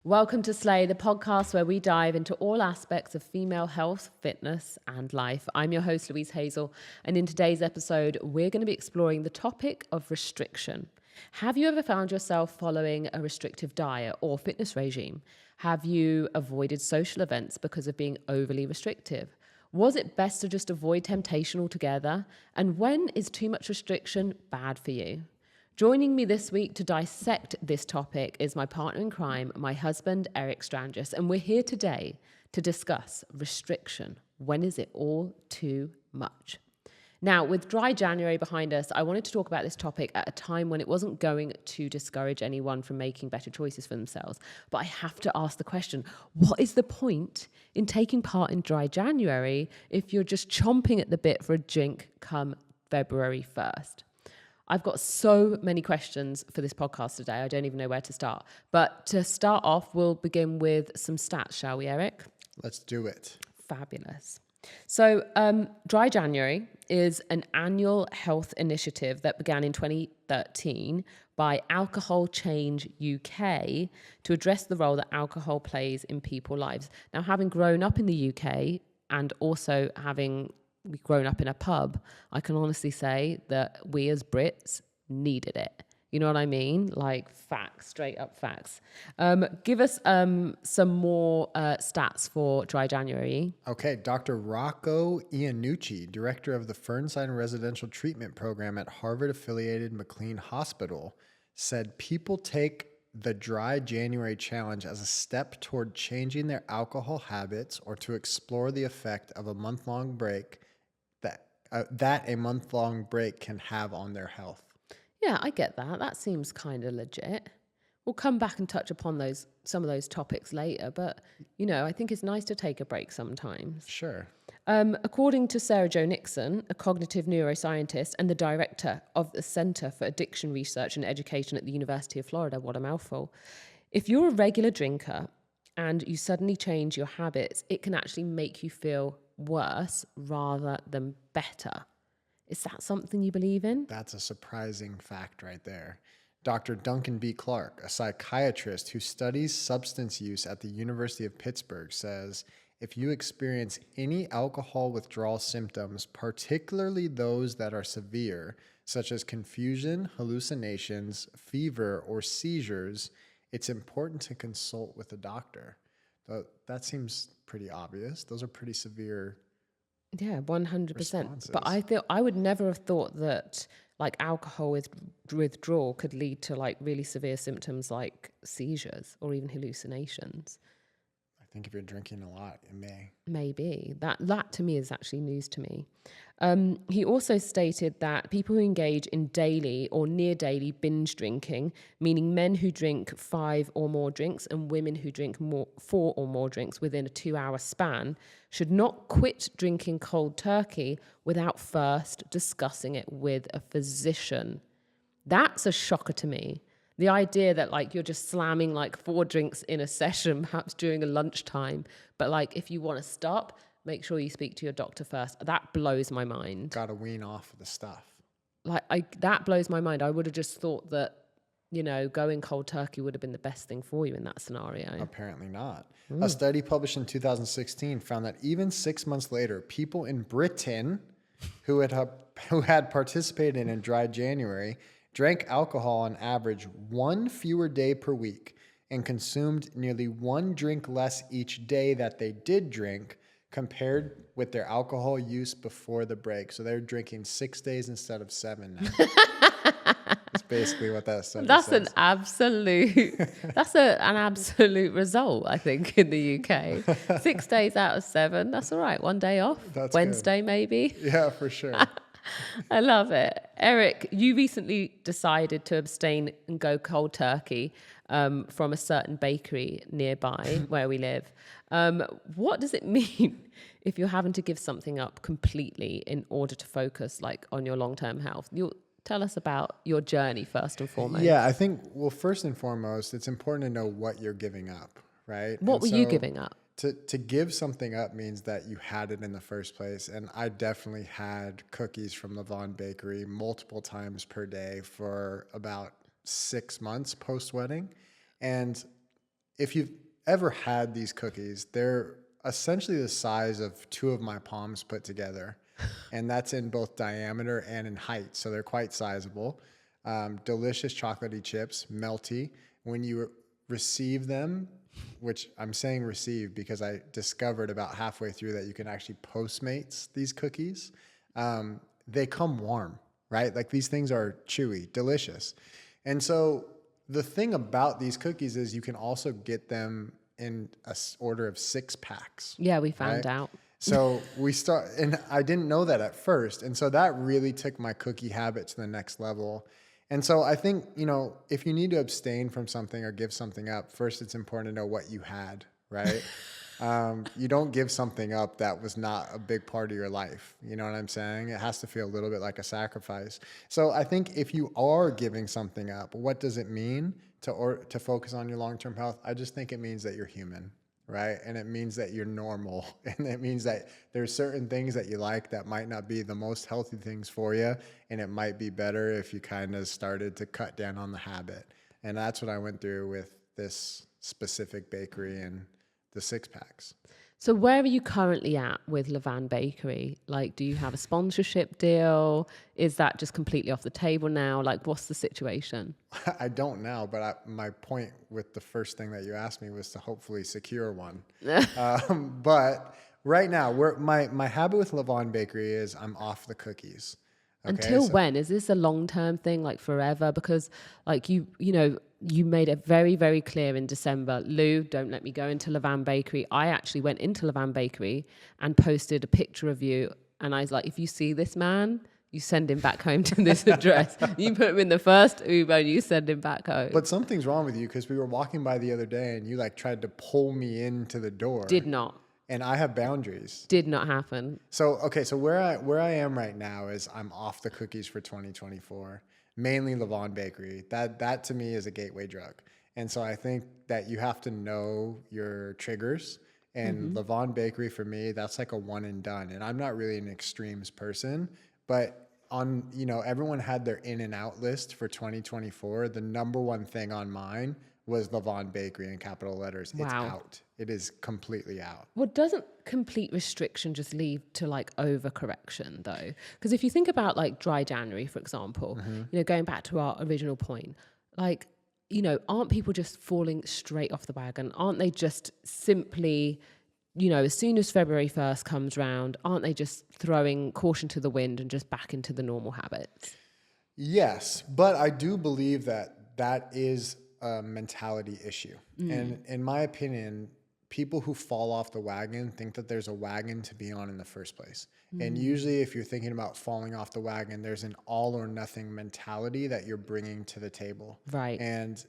Welcome to Slay, the podcast where we dive into all aspects of female health, fitness, and life. I'm your host, Louise Hazel, and in today's episode, we're going to be exploring the topic of restriction. Have you ever found yourself following a restrictive diet or fitness regime? Have you avoided social events because of being overly restrictive? Was it best to just avoid temptation altogether? And when is too much restriction bad for you? Joining me this week to dissect this topic is my partner in crime, my husband, Eric Strangis, and we're here today to discuss restriction. When is it all too much? Now, with dry January behind us, I wanted to talk about this topic at a time when it wasn't going to discourage anyone from making better choices for themselves. But I have to ask the question, what is the point in taking part in dry January if you're just chomping at the bit for a drink come February 1st? I've got so many questions for this podcast today. I don't even know where to start. But to start off, we'll begin with some stats, shall we, Eric? Let's do it. Fabulous. So Dry January is an annual health initiative that began in 2013 by Alcohol Change UK to address the role that alcohol plays in people's lives. Now, having grown up in the UK and also having grown up in a pub, I can honestly say that we as Brits needed it. You know what I mean? Like facts, straight up facts. Give us some more stats for dry January. Okay, Dr. Rocco Iannucci, director of the Fernside Residential Treatment Program at Harvard-affiliated McLean Hospital, said people take the Dry January challenge as a step toward changing their alcohol habits or to explore the effect of a month-long break that a month-long break can have on their health. Yeah, I get that. That seems kind of legit. We'll come back and touch upon some of those topics later, but I think it's nice to take a break sometimes. Sure. According to Sarah Jo Nixon, a cognitive neuroscientist and the director of the Center for Addiction Research and Education at the University of Florida, what a mouthful. If you're a regular drinker and you suddenly change your habits, it can actually make you feel worse rather than better. Is that something you believe in? That's a surprising fact right there. Dr. Duncan B. Clark, a psychiatrist who studies substance use at the University of Pittsburgh, says if you experience any alcohol withdrawal symptoms, particularly those that are severe, such as confusion, hallucinations, fever, or seizures, it's important to consult with a doctor. That seems pretty obvious. Those are pretty severe. Yeah, 100%. Responses. But I would never have thought that like alcohol withdrawal could lead to like really severe symptoms like seizures or even hallucinations. I think if you're drinking a lot, it may. Maybe. That to me is actually news to me. He also stated that people who engage in daily or near daily binge drinking, meaning men who drink 5 or more drinks and women who drink 4 or more drinks within a 2-hour span, should not quit drinking cold turkey without first discussing it with a physician. That's a shocker to me. The idea that like you're just slamming like 4 drinks in a session, perhaps during a lunchtime, but like if you want to stop, make sure you speak to your doctor first. That blows my mind. Gotta wean off the stuff. That blows my mind. I would have just thought that, going cold turkey would have been the best thing for you in that scenario. Apparently not. A study published in 2016 found that even 6 months later, people in Britain who had participated in Dry January drank alcohol on average 1 fewer day per week and consumed nearly 1 drink less each day that they did drink compared with their alcohol use before the break. So they're drinking 6 days instead of 7 now. That's basically what that study says. An absolute result, I think, in the UK. 6 days out of 7, that's all right. 1 day off. That's Wednesday, good. maybe. Yeah, for sure. I love it. Eric, you recently decided to abstain and go cold turkey from a certain bakery nearby where we live. What does it mean if you're having to give something up completely in order to focus like on your long-term health? You'll tell us about your journey first and foremost. Yeah, I think, well, first and foremost, it's important to know what you're giving up, right? What were you giving up? To give something up means that you had it in the first place. And I definitely had cookies from Levon Bakery multiple times per day for about 6 months post-wedding. And if you've ever had these cookies, they're essentially the size of two of my palms put together. And that's in both diameter and in height. So they're quite sizable. Delicious chocolatey chips, melty. When you receive them, which I'm saying receive because I discovered about halfway through that you can actually Postmates these cookies. They come warm, right? Like these things are chewy, delicious. And so the thing about these cookies is you can also get them in a order of 6 packs. Yeah, we found out. So and I didn't know that at first. And so that really took my cookie habit to the next level. And so I think, if you need to abstain from something or give something up, first it's important to know what you had, right? You don't give something up that was not a big part of your life. You know what I'm saying? It has to feel a little bit like a sacrifice. So I think if you are giving something up, what does it mean to focus on your long-term health? I just think it means that you're human. Right? And it means that you're normal. And it means that there's certain things that you like that might not be the most healthy things for you. And it might be better if you kind of started to cut down on the habit. And that's what I went through with this specific bakery and the 6-packs. So where are you currently at with Levan Bakery? Like, do you have a sponsorship deal? Is that just completely off the table now? Like, what's the situation? I don't now, but my point with the first thing that you asked me was to hopefully secure one. But right now, my habit with Levan Bakery is I'm off the cookies. Okay? Until when? Is this a long-term thing, like forever? Because like you made it very, very clear in December, Lou, don't let me go into Levan Bakery. I actually went into Levan Bakery and posted a picture of you. And I was like, if you see this man, you send him back home to this address. You put him in the first Uber and you send him back home. But something's wrong with you because we were walking by the other day and you like tried to pull me into the door. Did not. And I have boundaries. Did not happen. So where I am right now is I'm off the cookies for 2024, mainly Levan Bakery. That to me is a gateway drug. And so I think that you have to know your triggers. And Levan Bakery for me, that's like a one and done. And I'm not really an extremes person, but everyone had their in and out list for 2024. The number one thing on mine was Levan Bakery in capital letters. Wow. It's out. It is completely out. Well, doesn't complete restriction just lead to like overcorrection though? Because if you think about like dry January, for example, going back to our original point, like, aren't people just falling straight off the wagon? Aren't they just simply, as soon as February 1st comes round, aren't they just throwing caution to the wind and just back into the normal habits? Yes, but I do believe that is a mentality issue. And in my opinion, people who fall off the wagon think that there's a wagon to be on in the first place. And usually if you're thinking about falling off the wagon, there's an all or nothing mentality that you're bringing to the table. Right. And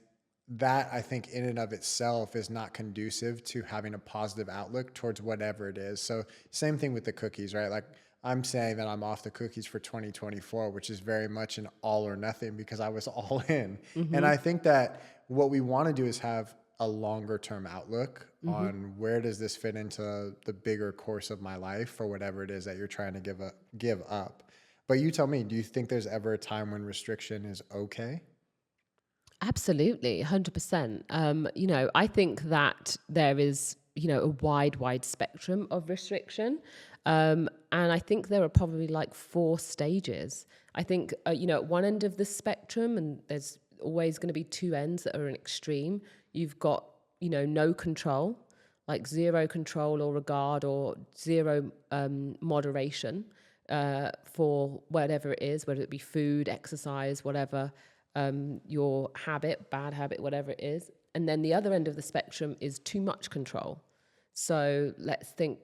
that I think in and of itself is not conducive to having a positive outlook towards whatever it is. So same thing with the cookies, right? Like I'm saying that I'm off the cookies for 2024, which is very much an all or nothing because I was all in. And I think that what we want to do is have a longer term outlook on where does this fit into the bigger course of my life for whatever it is that you're trying to give up. But you tell me, do you think there's ever a time when restriction is okay? Absolutely, 100%. I think that there is, a wide spectrum of restriction. And I think there are probably like 4 stages. I think, at one end of the spectrum, and there's always going to be 2 ends that are an extreme. You've got, no control, like zero control or regard or zero moderation for whatever it is, whether it be food, exercise, whatever, your habit, bad habit, whatever it is. And then the other end of the spectrum is too much control. So let's think,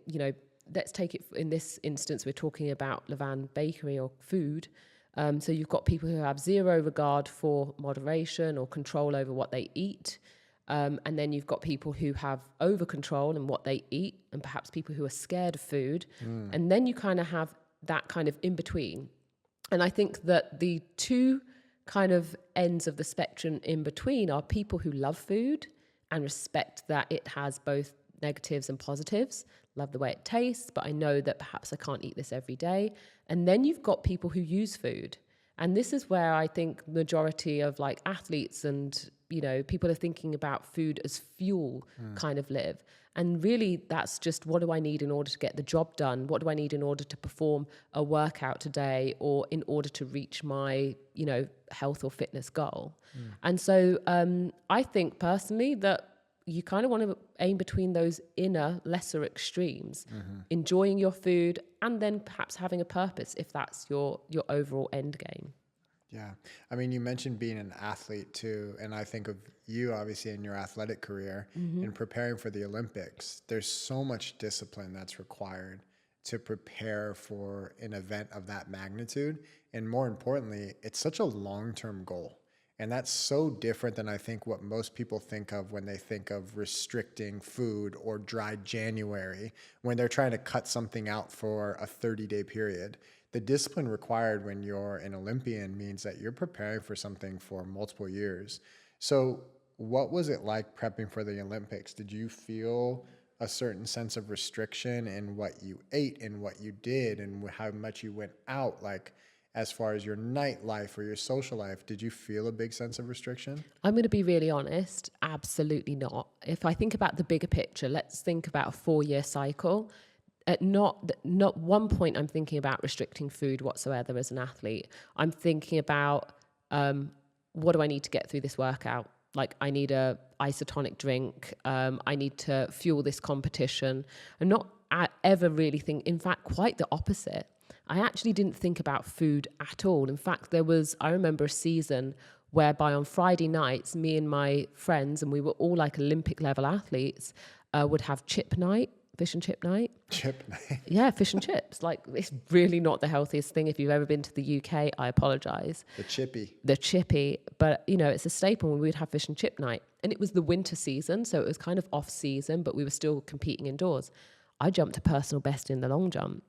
let's take it in this instance, we're talking about Levan Bakery or food. So you've got people who have zero regard for moderation or control over what they eat. And then you've got people who have over control in what they eat, and perhaps people who are scared of food. And then you kind of have that kind of in between. And I think that the 2 kind of ends of the spectrum in between are people who love food and respect that it has both negatives and positives. Love the way it tastes, but I know that perhaps I can't eat this every day. And then you've got people who use food And this is where I think majority of like athletes and, you know, people are thinking about food as fuel kind of live. And really that's just, what do I need in order to get the job done? What do I need in order to perform a workout today, or in order to reach my, you know, health or fitness goal? And so I think personally that you kind of want to aim between those inner lesser extremes, enjoying your food and then perhaps having a purpose if that's your overall end game. Yeah. I mean, you mentioned being an athlete too. And I think of you, obviously, in your athletic career and preparing for the Olympics. There's so much discipline that's required to prepare for an event of that magnitude. And more importantly, it's such a long-term goal. And that's so different than I think what most people think of when they think of restricting food or dry January, when they're trying to cut something out for a 30-day period. The discipline required when you're an Olympian means that you're preparing for something for multiple years. So what was it like prepping for the Olympics? Did you feel a certain sense of restriction in what you ate and what you did and how much you went out? Like, as far as your nightlife or your social life, did you feel a big sense of restriction? I'm going to be really honest. Absolutely not. If I think about the bigger picture, let's think about a 4-year cycle. At not one point I'm thinking about restricting food whatsoever as an athlete. I'm thinking about what do I need to get through this workout? Like, I need a isotonic drink. I need to fuel this competition. I'm not ever really think, in fact, quite the opposite. I actually didn't think about food at all. In fact, I remember a season whereby on Friday nights, me and my friends, and we were all like Olympic level athletes, would have chip night, fish and chip night. Chip night? Yeah, fish and chips. Like, it's really not the healthiest thing. If you've ever been to the UK, I apologize. The chippy. But, you know, it's a staple when we'd have fish and chip night. And it was the winter season, so it was kind of off season, but we were still competing indoors. I jumped a personal best in the long jump.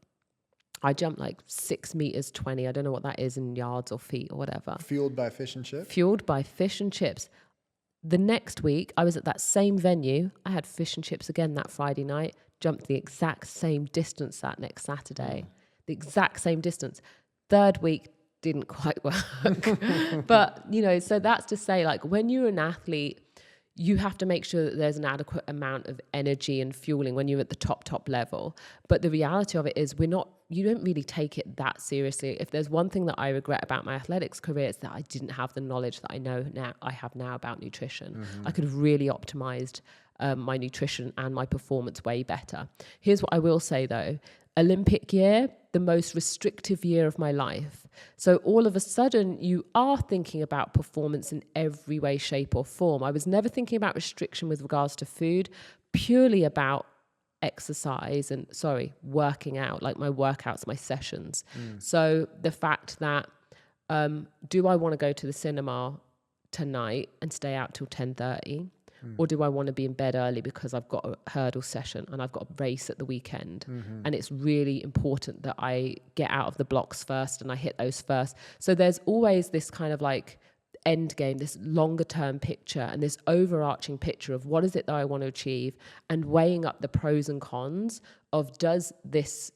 I jumped like 6 meters 20. I don't know what that is in yards or feet or whatever. Fueled by fish and chips? Fueled by fish and chips. The next week, I was at that same venue. I had fish and chips again that Friday night. Jumped the exact same distance that next Saturday. The exact same distance. Third week, didn't quite work. But, you know, so that's to say, like, when you're an athlete, you have to make sure that there's an adequate amount of energy and fueling when you're at the top level. But the reality of it is you don't really take it that seriously. If there's one thing that I regret about my athletics career, it's that I didn't have the knowledge that I have now about nutrition. I could have really optimized my nutrition and my performance way better. Here's what I will say though. Olympic year, the most restrictive year of my life. So all of a sudden you are thinking about performance in every way, shape or form. I was never thinking about restriction with regards to food, purely about exercise and working out, like my workouts, my sessions. So the fact that, do I want to go to the cinema tonight and stay out till 10:30? Or do I want to be in bed early because I've got a hurdle session and I've got a race at the weekend? And it's really important that I get out of the blocks first and I hit those first. So there's always this kind of like end game, this longer term picture and this overarching picture of what is it that I want to achieve, and weighing up the pros and cons of, does this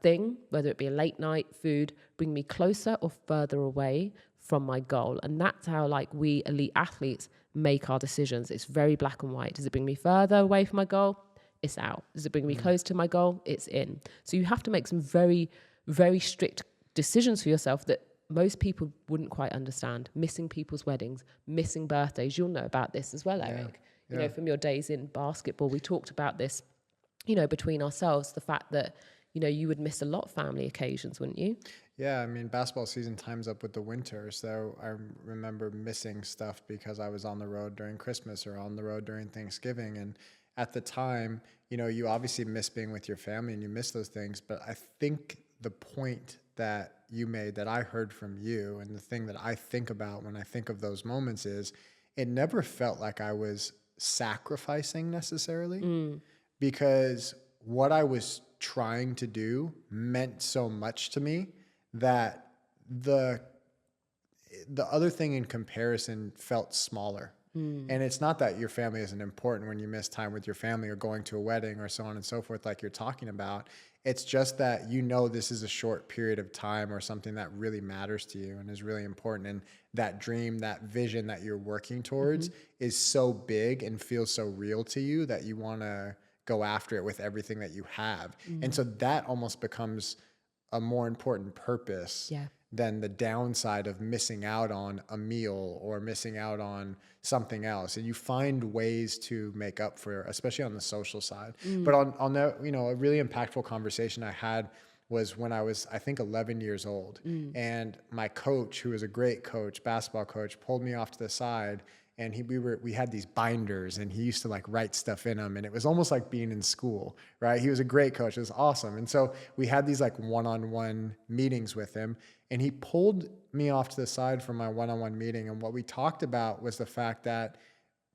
thing, whether it be a late night food, bring me closer or further away from my goal? And that's how, like, we elite athletes make our decisions. It's very black and white. Does it bring me further away from my goal? It's out. Does it bring me close to my goal? It's in. So you have to make some very, very strict decisions for yourself that most people wouldn't quite understand. Missing people's weddings, missing birthdays. You'll know about this as well, Eric. You know, from your days in basketball, we talked about this, you know, between ourselves, the fact that, you know, you would miss a lot of family occasions, wouldn't you? Yeah, I mean, basketball season times up with the winter, so I remember missing stuff because I was on the road during Christmas or on the road during Thanksgiving. And at the time, you know, you obviously miss being with your family and you miss those things. But I think the point that you made, that I heard from you, and the thing that I think about when I think of those moments is, it never felt like I was sacrificing necessarily, because what I was trying to do meant so much to me that the other thing in comparison felt smaller. And it's not that your family isn't important when you miss time with your family or going to a wedding or so on and so forth, like you're talking about. It's just that this is a short period of time or something that really matters to you and is really important. And that dream, that vision that you're working towards is so big and feels so real to you that you want to go after it with everything that you have. And so that almost becomes a more important purpose than the downside of missing out on a meal or missing out on something else. And you find ways to make up for, especially on the social side. But I'll know, a really impactful conversation I had was when I was, I think, 11 years old. And my coach, who was a great coach, basketball coach, pulled me off to the side. And we had these binders, and he used to like write stuff in them, and it was almost like being in school, right? He was a great coach. It was awesome. And so we had these like one-on-one meetings with him, and he pulled me off to the side for my one-on-one meeting. And what we talked about was the fact that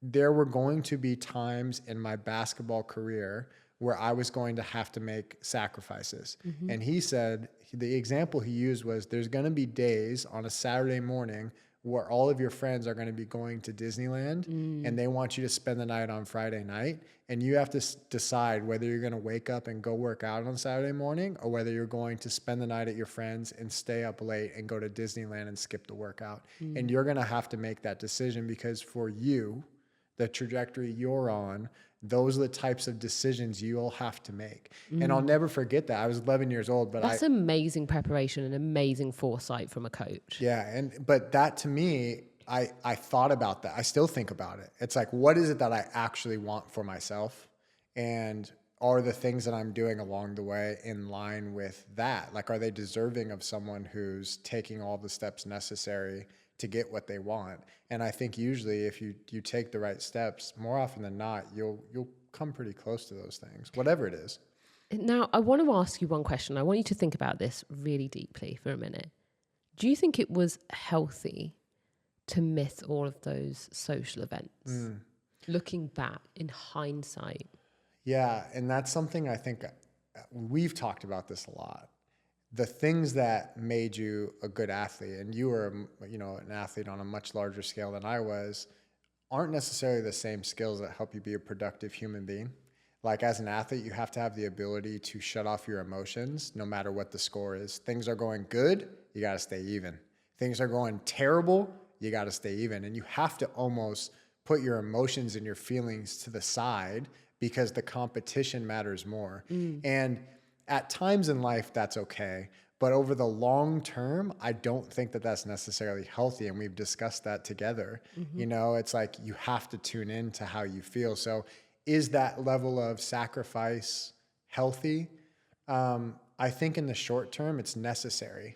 there were going to be times in my basketball career where I was going to have to make sacrifices. And he said, the example he used was, there's going to be days on a Saturday morning where all of your friends are going to be going to Disneyland and they want you to spend the night on Friday night. And you have to decide whether you're going to wake up and go work out on Saturday morning or whether you're going to spend the night at your friends and stay up late and go to Disneyland and skip the workout. And you're going to have to make that decision, because for you, the trajectory you're on, those are the types of decisions you'll have to make. And I'll never forget that. I was 11 years old, but that's amazing preparation and amazing foresight from a coach. Yeah. But that, to me, I thought about that. I still think about it. It's like, what is it that I actually want for myself? And are the things that I'm doing along the way in line with that? Like, are they deserving of someone who's taking all the steps necessary to get what they want? And I think usually if you take the right steps, more often than not, you'll come pretty close to those things, whatever it is. Now, I want to ask you one question. I want you to think about this really deeply for a minute. Do you think it was healthy to miss all of those social events? Looking back in hindsight. Yeah, and that's something I think we've talked about this a lot. The things that made you a good athlete, and you were, an athlete on a much larger scale than I was, aren't necessarily the same skills that help you be a productive human being. Like, as an athlete, you have to have the ability to shut off your emotions no matter what the score is. Things are going good, you got to stay even. Things are going terrible, you got to stay even. And you have to almost put your emotions and your feelings to the side, because the competition matters more. And at times in life, that's okay. But over the long term, I don't think that that's necessarily healthy. And we've discussed that together. It's like you have to tune in to how you feel. So is that level of sacrifice healthy? I think in the short term, it's necessary,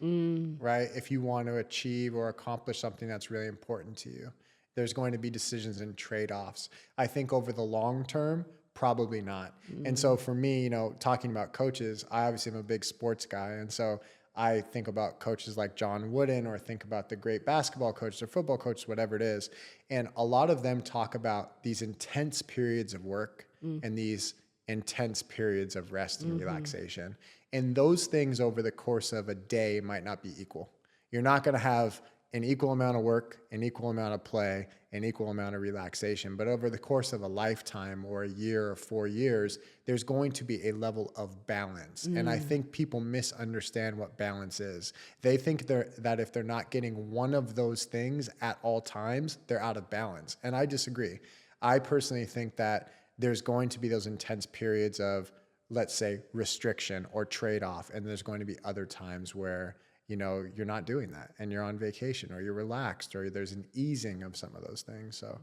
right? If you want to achieve or accomplish something that's really important to you, there's going to be decisions and trade-offs. I think over the long term, probably not. And so for me, talking about coaches, I obviously am a big sports guy. And so I think about coaches like John Wooden, or think about the great basketball coaches or football coaches, whatever it is. And a lot of them talk about these intense periods of work and these intense periods of rest and relaxation. And those things over the course of a day might not be equal. You're not going to have an equal amount of work, an equal amount of play, an equal amount of relaxation. But over the course of a lifetime or a year or 4 years, there's going to be a level of balance. And I think people misunderstand what balance is. They think that if they're not getting one of those things at all times, they're out of balance. And I disagree. I personally think that there's going to be those intense periods of, let's say, restriction or trade-off. And there's going to be other times where you're not doing that and you're on vacation, or you're relaxed, or there's an easing of some of those things. So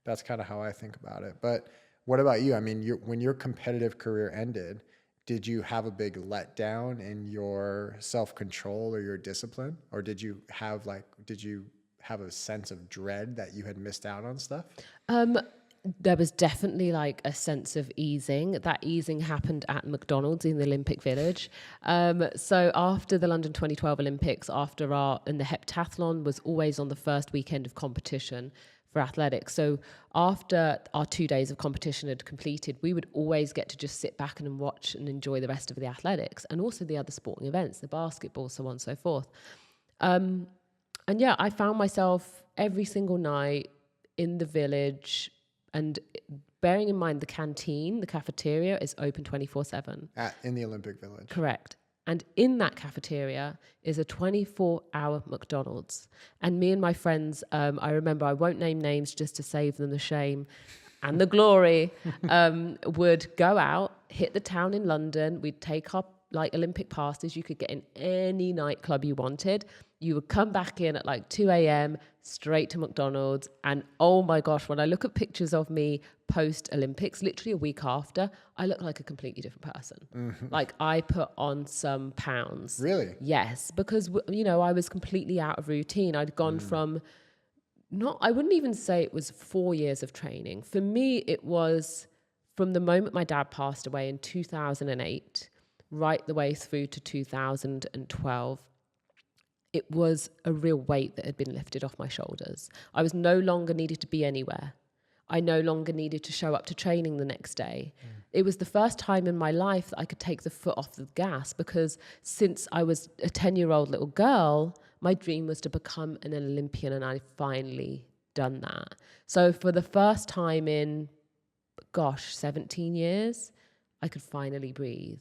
that's kind of how I think about it. But what about you? I mean, when your competitive career ended, did you have a big letdown in your self-control or your discipline? Or did you have a sense of dread that you had missed out on stuff? There was definitely like a sense of easing. That easing happened at McDonald's in the Olympic Village. So after the London 2012 Olympics, and the heptathlon was always on the first weekend of competition for athletics. So after our 2 days of competition had completed, we would always get to just sit back and watch and enjoy the rest of the athletics, and also the other sporting events, the basketball, so on and so forth. And yeah, I found myself every single night in the village. And bearing in mind the canteen, the cafeteria is open 24/7. In the Olympic Village. Correct. And in that cafeteria is a 24-hour McDonald's. And me and my friends, I remember, I won't name names just to save them the shame and the glory, would go out, hit the town in London. We'd take up like Olympic passes. You could get in any nightclub you wanted. You would come back in at like 2 a.m. straight to McDonald's. And oh my gosh, when I look at pictures of me post Olympics, literally a week after, I look like a completely different person. Mm-hmm. Like I put on some pounds. Really? Yes, because, you know, I was completely out of routine. I'd gone from I wouldn't even say it was 4 years of training. For me, it was from the moment my dad passed away in 2008, right the way through to 2012. It was a real weight that had been lifted off my shoulders. I was no longer needed to be anywhere. I no longer needed to show up to training the next day. It was the first time in my life that I could take the foot off the gas, because since I was a 10-year-old little girl, my dream was to become an Olympian, and I've finally done that. So for the first time in, 17 years, I could finally breathe.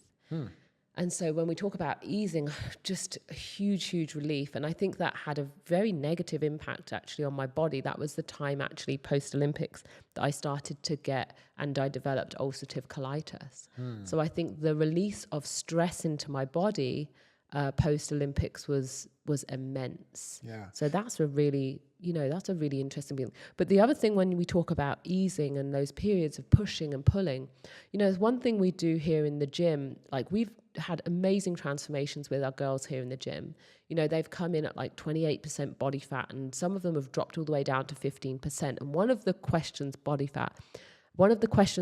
And so when we talk about easing, just a huge, huge relief. And I think that had a very negative impact actually on my body. That was the time actually post-Olympics that I started to get, and I developed ulcerative colitis. So I think the release of stress into my body post-Olympics was immense. Yeah. So that's a really interesting thing. But the other thing when we talk about easing and those periods of pushing and pulling, you know, there's one thing we do here in the gym. Like we've had amazing transformations with our girls here in the gym. You know, they've come in at like 28% body fat, and some of them have dropped all the way down to 15%. And one of the questions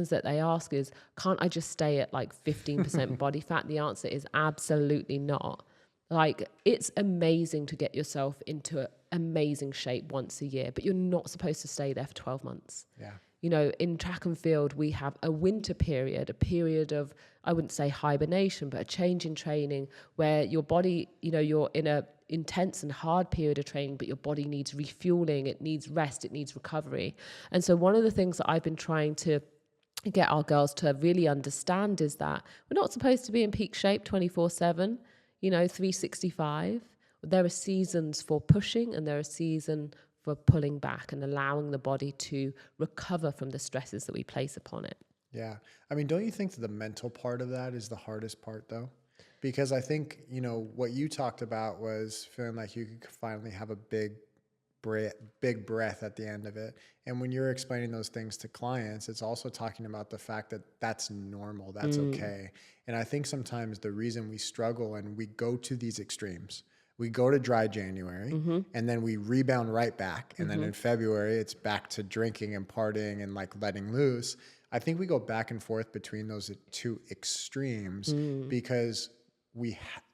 that they ask is, can't I just stay at like 15% body fat? The answer is absolutely not. Like, it's amazing to get yourself into amazing shape once a year, but you're not supposed to stay there for 12 months. Yeah. You know, in track and field, we have a winter period, a period of, I wouldn't say hibernation, but a change in training where your body, you know, you're in a intense and hard period of training, but your body needs refueling, it needs rest, it needs recovery. And so one of the things that I've been trying to get our girls to really understand is that we're not supposed to be in peak shape 24/7, you know, 365. There are seasons for pushing and there are seasons for pulling back and allowing the body to recover from the stresses that we place upon it. Yeah. I mean, don't you think that the mental part of that is the hardest part though? Because I think, you know, what you talked about was feeling like you could finally have a big breath at the end of it. And when you're explaining those things to clients, it's also talking about the fact that that's normal, that's okay. And I think sometimes the reason we struggle and we go to these extremes, we go to dry January and then we rebound right back. And then in February, it's back to drinking and partying and like letting loose. I think we go back and forth between those two extremes because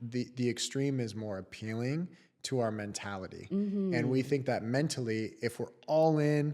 the extreme is more appealing to our mentality. And we think that mentally, if we're all in,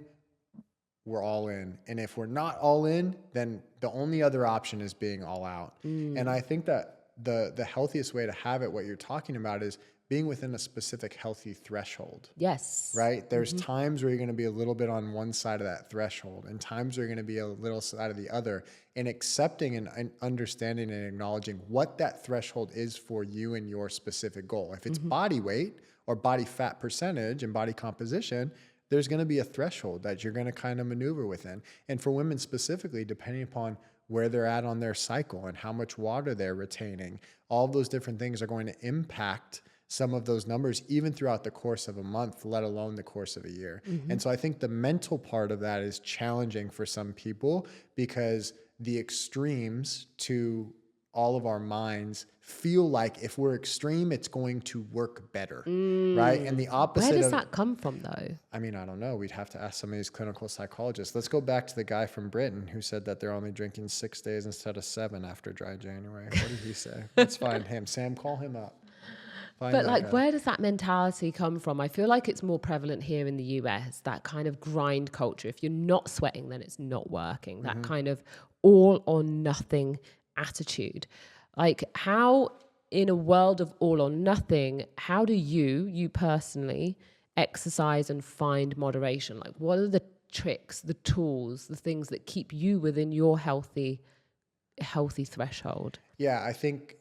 we're all in. And if we're not all in, then the only other option is being all out. And I think that the healthiest way to have it, what you're talking about, is being within a specific healthy threshold. Yes. Right? There's times where you're going to be a little bit on one side of that threshold and times where you're going to be a little side of the other, and accepting and understanding and acknowledging what that threshold is for you and your specific goal. If it's body weight or body fat percentage and body composition, there's going to be a threshold that you're going to kind of maneuver within. And for women specifically, depending upon where they're at on their cycle and how much water they're retaining, all of those different things are going to impact some of those numbers even throughout the course of a month, let alone the course of a year. And so I think the mental part of that is challenging for some people because the extremes to all of our minds feel like if we're extreme, it's going to work better, right? And the opposite. Where does that come from though? I mean, I don't know. We'd have to ask some of these clinical psychologists. Let's go back to the guy from Britain who said that they're only drinking 6 days instead of 7 after dry January. What did he say? Let's find him. Sam, call him up. But like, where does that mentality come from? I feel like it's more prevalent here in the US, that kind of grind culture. If you're not sweating, then it's not working. That kind of all or nothing attitude. Like, how in a world of all or nothing, how do you personally exercise and find moderation? Like, what are the tricks, the tools, the things that keep you within your healthy threshold? Yeah, I think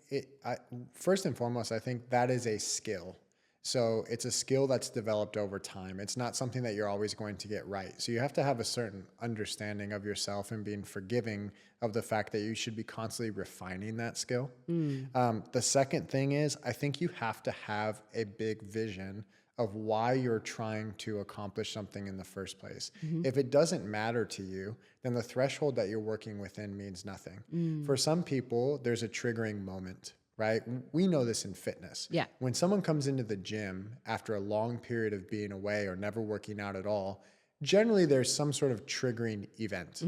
first and foremost, I think that is a skill. So it's a skill that's developed over time. It's not something that you're always going to get right. So you have to have a certain understanding of yourself and being forgiving of the fact that you should be constantly refining that skill. The second thing is, I think you have to have a big vision of why you're trying to accomplish something in the first place. If it doesn't matter to you, then the threshold that you're working within means nothing. For some people, there's a triggering moment, right? We know this in fitness. Yeah. When someone comes into the gym after a long period of being away or never working out at all, generally there's some sort of triggering event.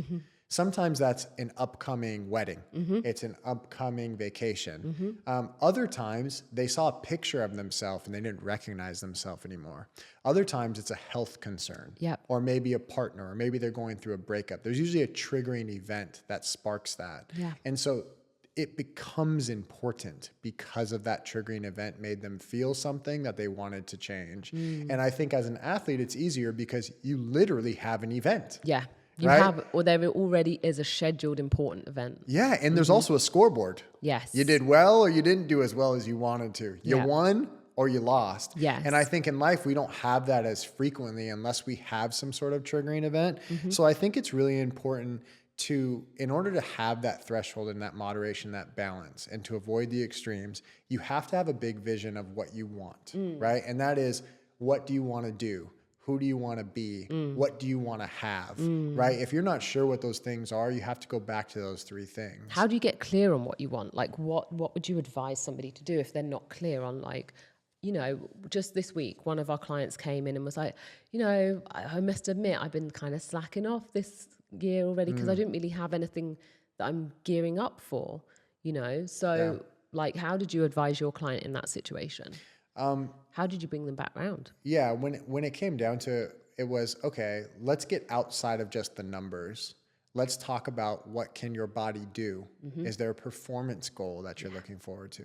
Sometimes that's an upcoming wedding. It's an upcoming vacation. Other times they saw a picture of themselves and they didn't recognize themselves anymore. Other times it's a health concern, or maybe a partner, or maybe they're going through a breakup. There's usually a triggering event that sparks that. And so it becomes important because of that triggering event made them feel something that they wanted to change. And I think as an athlete, it's easier because you literally have an event. Yeah. You have, or there already is a scheduled important event. Yeah. And there's also a scoreboard. Yes. You did well or you didn't do as well as you wanted to. You won or you lost. Yes. And I think in life, we don't have that as frequently unless we have some sort of triggering event. So I think it's really important to, in order to have that threshold and that moderation, that balance, and to avoid the extremes, you have to have a big vision of what you want, right? And that is, what do you want to do? Who do you want to be? What do you want to have, right? If you're not sure what those things are, you have to go back to those three things. How do you get clear on what you want? Like, what would you advise somebody to do if they're not clear on, like, you know, just this week, one of our clients came in and was like, you know, I must admit, I've been kind of slacking off this year already because I didn't really have anything that I'm gearing up for, you know? So like, how did you advise your client in that situation? How did you bring them back around? Yeah, when it came down to it was, okay, let's get outside of just the numbers. Let's talk about what can your body do? Is there a performance goal that you're looking forward to,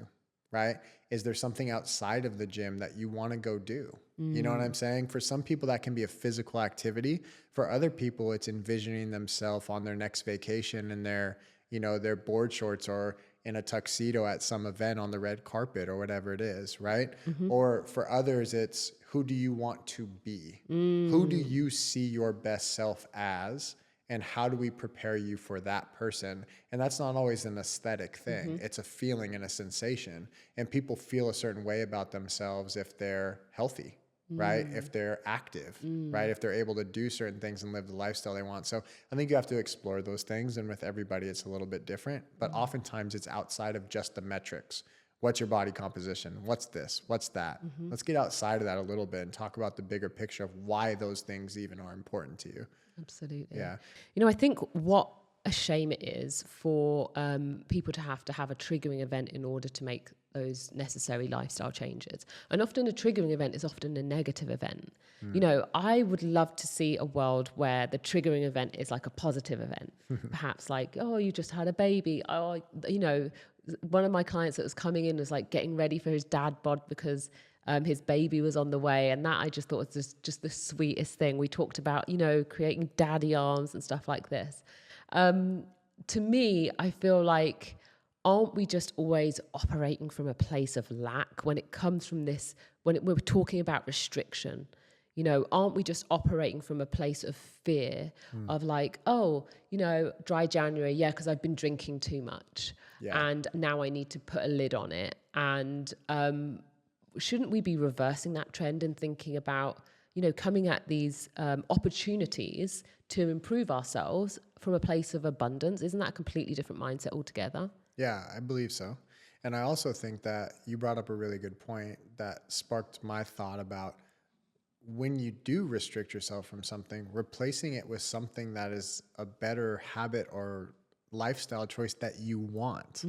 right? Is there something outside of the gym that you want to go do? You know what I'm saying? For some people, that can be a physical activity. For other people, it's envisioning themselves on their next vacation in their, you know, their board shorts or in a tuxedo at some event on the red carpet or whatever it is, right? Or for others, it's who do you want to be? Who do you see your best self as? And how do we prepare you for that person? And that's not always an aesthetic thing. It's a feeling and a sensation. And people feel a certain way about themselves if they're healthy, right? If they're active, right? If they're able to do certain things and live the lifestyle they want. So I think you have to explore those things. And with everybody, it's a little bit different. But oftentimes it's outside of just the metrics. What's your body composition? What's this? What's that? Let's get outside of that a little bit and talk about the bigger picture of why those things even are important to you. Absolutely. Yeah. You know, I think what a shame it is for people to have a triggering event in order to make those necessary lifestyle changes. And often a triggering event is often a negative event. You know, I would love to see a world where the triggering event is like a positive event. Perhaps like, oh, you just had a baby. Oh, you know, one of my clients that was coming in was like getting ready for his dad bod because his baby was on the way, and that I just thought was just the sweetest thing. We talked about, you know, creating daddy arms and stuff like this. To me, I feel like, aren't we just always operating from a place of lack when it comes from this, we're talking about restriction? You know, aren't we just operating from a place of fear of like, oh, you know, dry January, yeah, because I've been drinking too much. And now I need to put a lid on it. And shouldn't we be reversing that trend and thinking about, you know, coming at these opportunities to improve ourselves from a place of abundance? Isn't that a completely different mindset altogether? Yeah, I believe so. And I also think that you brought up a really good point that sparked my thought about when you do restrict yourself from something, replacing it with something that is a better habit or lifestyle choice that you want,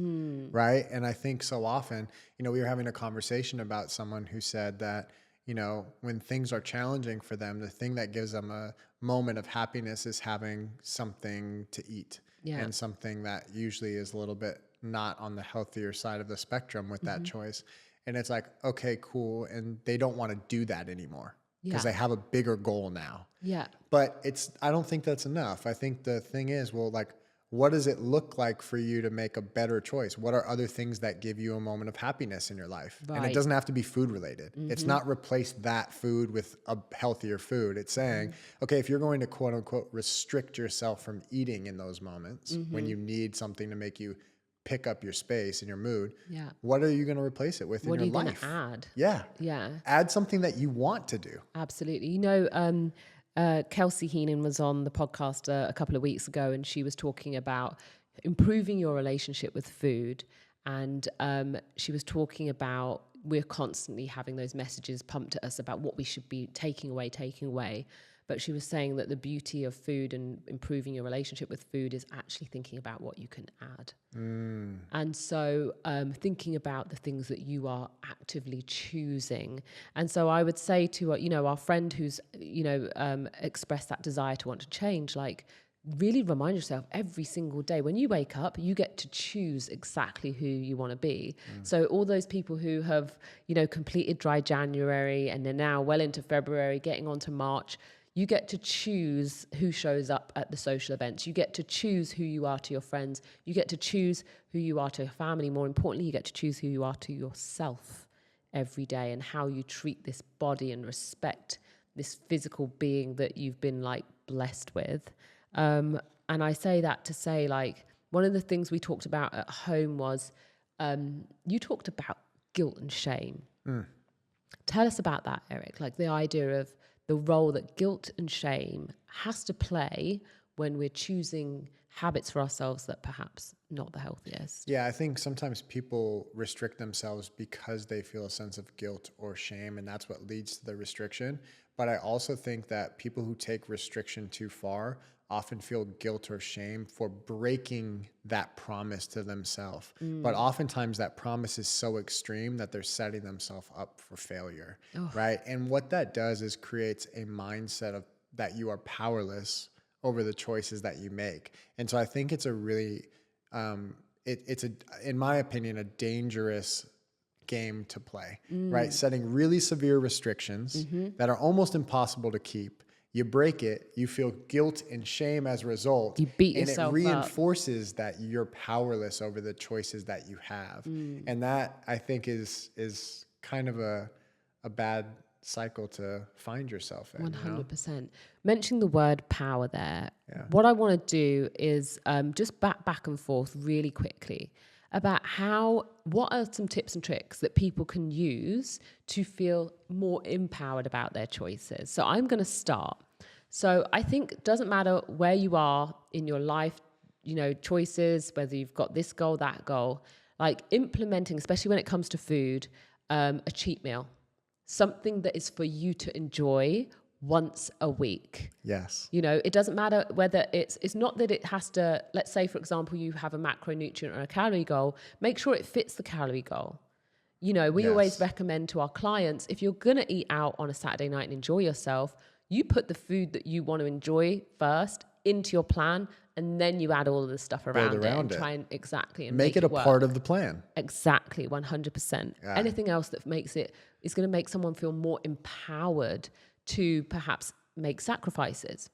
right? And I think so often, you know, we were having a conversation about someone who said that, you know, when things are challenging for them, the thing that gives them a moment of happiness is having something to eat, and something that usually is a little bit not on the healthier side of the spectrum with that choice. And it's like, okay, cool. And they don't want to do that anymore. because they have a bigger goal now. Yeah. But I don't think that's enough. I think the thing is, well, like, what does it look like for you to make a better choice? What are other things that give you a moment of happiness in your life? And it doesn't have to be food related. It's not replace that food with a healthier food. It's saying, okay, if you're going to quote unquote restrict yourself from eating in those moments when you need something to make you pick up your space and your mood, what are you going to replace it with in your life? What are you going to add? Yeah. Yeah. Add something that you want to do. Absolutely. Kelsey Heenan was on the podcast a couple of weeks ago, and she was talking about improving your relationship with food. And she was talking about we're constantly having those messages pumped at us about what we should be taking away. But she was saying that the beauty of food and improving your relationship with food is actually thinking about what you can add. And so thinking about the things that you are actively choosing. And so I would say to, our friend who's, expressed that desire to want to change, like, really remind yourself every single day when you wake up, you get to choose exactly who you want to be. So all those people who have, completed dry January and they're now well into February, getting on to March, you get to choose who shows up at the social events. You get to choose who you are to your friends. You get to choose who you are to your family. More importantly, you get to choose who you are to yourself every day and how you treat this body and respect this physical being that you've been like blessed with. And I say that to say, like, one of the things we talked about at home was you talked about guilt and shame. Tell us about that, Eric, like the idea of the role that guilt and shame has to play when we're choosing habits for ourselves that perhaps not the healthiest. Yeah, I think sometimes people restrict themselves because they feel a sense of guilt or shame, and that's what leads to the restriction. But I also think that people who take restriction too far often feel guilt or shame for breaking that promise to themselves. But oftentimes that promise is so extreme that they're setting themselves up for failure, right? And what that does is creates a mindset of that you are powerless over the choices that you make. And so I think it's a really, in my opinion, a dangerous game to play, right? Setting really severe restrictions that are almost impossible to keep. You break it, you feel guilt and shame as a result. You beat yourself up. And it reinforces that you're powerless over the choices that you have. And that, I think, is kind of a bad cycle to find yourself in. 100%. Mentioning the word power there, what I want to do is just back and forth really quickly about what are some tips and tricks that people can use to feel more empowered about their choices. So I'm going to start. So I think it doesn't matter where you are in your life, choices, whether you've got this goal, that goal, like implementing, especially when it comes to food, a cheat meal, something that is for you to enjoy once a week. Yes. It doesn't matter whether it's not that it has to, let's say, for example, you have a macronutrient or a calorie goal, make sure it fits the calorie goal. We always recommend to our clients, if you're going to eat out on a Saturday night and enjoy yourself, you put the food that you want to enjoy first into your plan, and then you add all of the stuff around it and try and make it a work. part of the plan. Exactly, 100%. Yeah. Anything else that makes it is going to make someone feel more empowered to perhaps make sacrifices?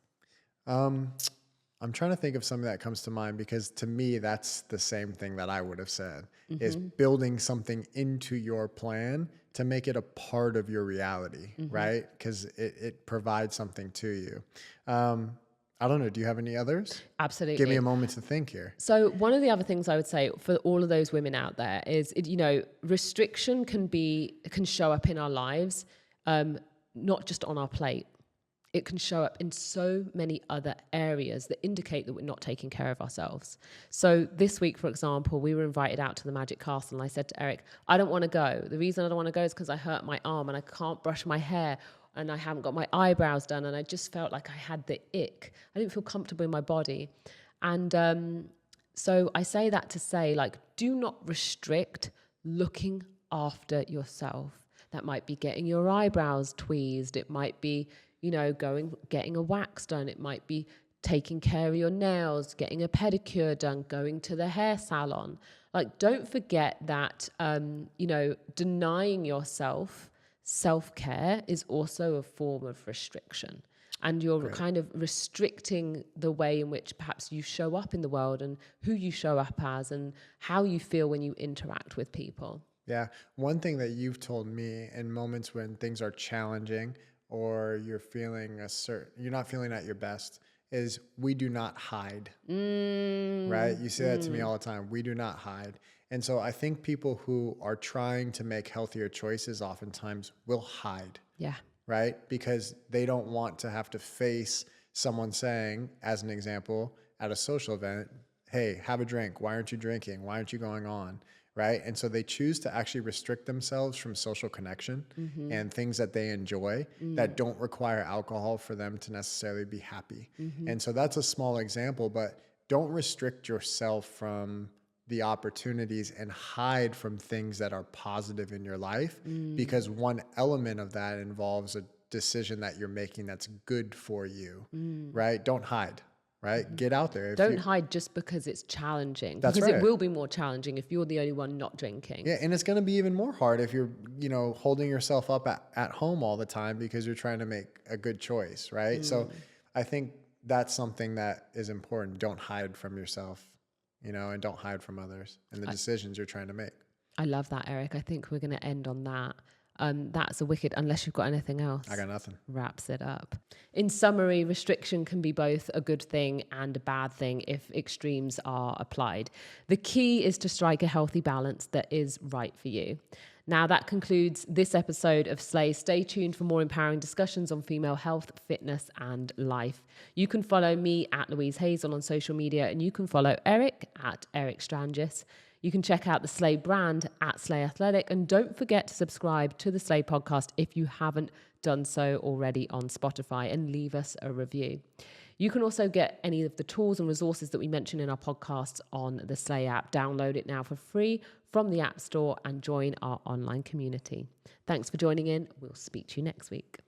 I'm trying to think of something that comes to mind, because to me, that's the same thing that I would have said, is building something into your plan to make it a part of your reality, right? Because it provides something to you. I don't know. Do you have any others? Absolutely. Give me a moment to think here. So one of the other things I would say for all of those women out there is, restriction can show up in our lives, not just on our plate. It can show up in so many other areas that indicate that we're not taking care of ourselves. So this week, for example, we were invited out to the Magic Castle, and I said to Eric, I don't want to go. The reason I don't want to go is because I hurt my arm and I can't brush my hair and I haven't got my eyebrows done, and I just felt like I had the ick. I didn't feel comfortable in my body. And so I say that to say, like, do not restrict looking after yourself. That might be getting your eyebrows tweezed. It might be, getting a wax done. It might be taking care of your nails, getting a pedicure done, going to the hair salon. Like, don't forget that, denying yourself self-care is also a form of restriction. And you're kind of restricting the way in which perhaps you show up in the world and who you show up as and how you feel when you interact with people. Yeah. One thing that you've told me in moments when things are challenging or you're feeling you're not feeling at your best is we do not hide, right? You say that to me all the time. We do not hide. And so I think people who are trying to make healthier choices oftentimes will hide. Yeah. Right? Because they don't want to have to face someone saying, as an example, at a social event, hey, have a drink. Why aren't you drinking? Why aren't you going on? Right? And so they choose to actually restrict themselves from social connection and things that they enjoy that don't require alcohol for them to necessarily be happy. And so that's a small example, but don't restrict yourself from the opportunities and hide from things that are positive in your life because one element of that involves a decision that you're making that's good for you, right? Don't hide, right? Get out there. Don't hide just because it's challenging. That's because right. it will be more challenging if you're the only one not drinking. Yeah, and it's going to be even more hard if you're, holding yourself up at home all the time because you're trying to make a good choice, right? So I think that's something that is important. Don't hide from yourself. And don't hide from others and the decisions you're trying to make. I love that, Eric. I think we're going to end on that. That's a wicked, unless you've got anything else. I got nothing. Wraps it up. In summary, restriction can be both a good thing and a bad thing if extremes are applied. The key is to strike a healthy balance that is right for you. Now, that concludes this episode of Slay. Stay tuned for more empowering discussions on female health, fitness, and life. You can follow me at Louise Hazel on social media, and you can follow Eric at Eric Strangis. You can check out the Slay brand at Slay Athletic, and don't forget to subscribe to the Slay podcast if you haven't done so already on Spotify, and leave us a review. You can also get any of the tools and resources that we mentioned in our podcasts on the Slay app. Download it now for free from the App Store and join our online community. Thanks for joining in. We'll speak to you next week.